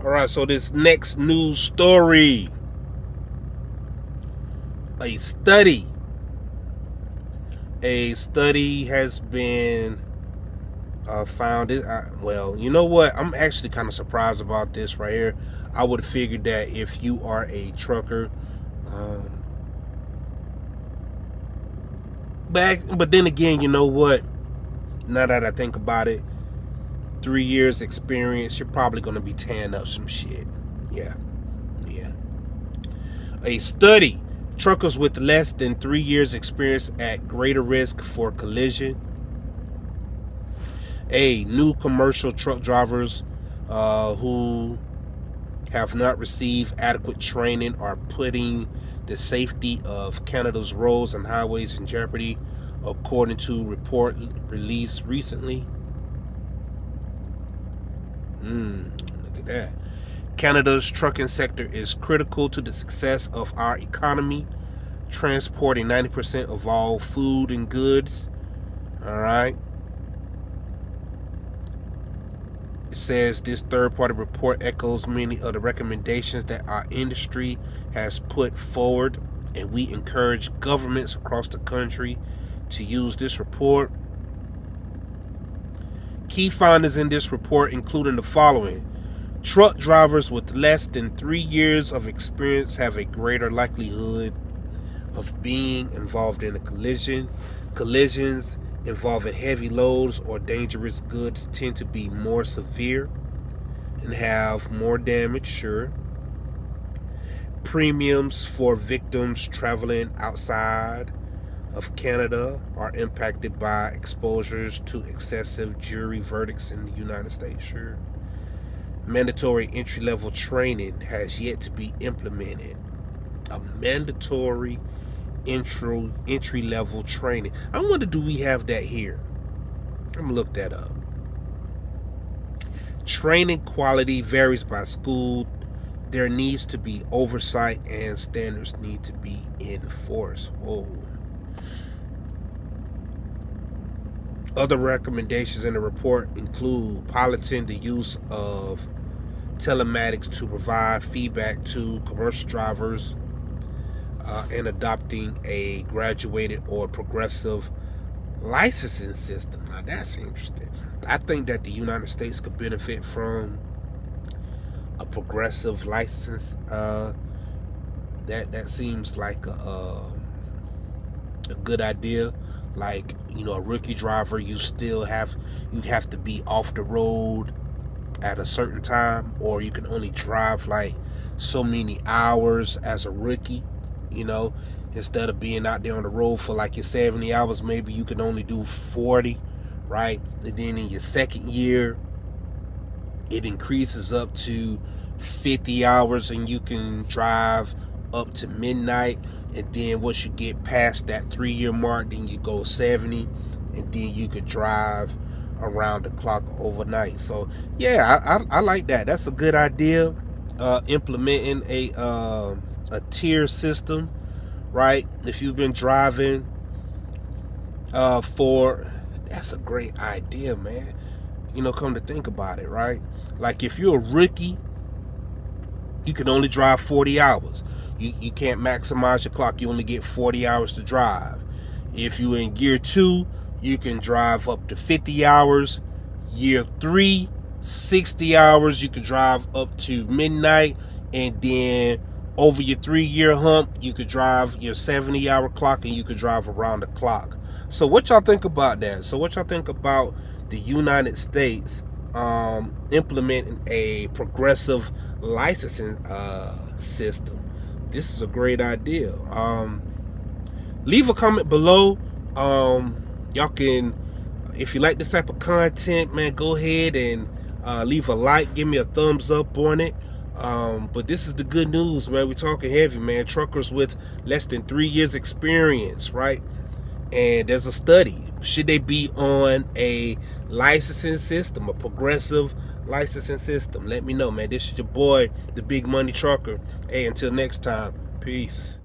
All right, so this next news story, a study has been found. Well, you know what? I'm actually kind of surprised about this right here. I would have figured that if you are a trucker, um, but then again, you know what? Now that I think about it, 3 years experience, you're probably going to be tearing up some shit. Yeah. A study: truckers with less than 3 years experience at greater risk for collision. New commercial truck drivers who have not received adequate training are putting the safety of Canada's roads and highways in jeopardy, according to a report released recently. Look at that. Canada's trucking sector is critical to the success of our economy, transporting 90% of all food and goods. All right. It says this third-party report echoes many of the recommendations that our industry has put forward, and we encourage governments across the country to use this report. Key findings in this report including the following: truck drivers with less than 3 years of experience have a greater likelihood of being involved in a collision. Collisions involving heavy loads or dangerous goods tend to be more severe and have more damage, sure. Premiums for victims traveling outside of Canada are impacted by exposures to excessive jury verdicts in the United States, sure. Mandatory entry-level training has yet to be implemented. A mandatory entry-level training. I wonder, do we have that here? I'm gonna look that up. Training quality varies by school. There needs to be oversight and standards need to be enforced. Whoa. Other recommendations in the report include piloting the use of telematics to provide feedback to commercial drivers, and adopting a graduated or progressive licensing system. Now that's interesting. I think that the United States could benefit from a progressive license. That seems like a good idea. Like, you know, a rookie driver, you have to be off the road at a certain time, or you can only drive like so many hours as a rookie. You know, instead of being out there on the road for like your 70 hours, maybe you can only do 40, right? And then in your second year, it increases up to 50 hours and you can drive up to midnight. And then once you get past that 3-year mark, then you go 70, and then you could drive around the clock overnight. So yeah, I like that. That's a good idea. Implementing a tier system, right? If you've been driving that's a great idea, man. You know, come to think about it, right? Like if you're a rookie, you can only drive 40 hours. You can't maximize your clock. You only get 40 hours to drive. If you're in year 2, you can drive up to 50 hours. Year 3, 60 hours. You can drive up to midnight. And then over your 3-year hump, you could drive your 70-hour clock and you could drive around the clock. So what y'all think about that? So what y'all think about the United States implementing a progressive licensing system? This is a great idea. Leave a comment below. Y'all can, if you like this type of content, man, go ahead and leave a like, give me a thumbs up on it. But this is the good news, man. We're talking heavy, man. Truckers with less than 3 years experience, right? And there's a study. Should they be on a licensing system, a progressive licensing system? Let me know, man. This is your boy, the Big Money Trucker. Hey, until next time, peace.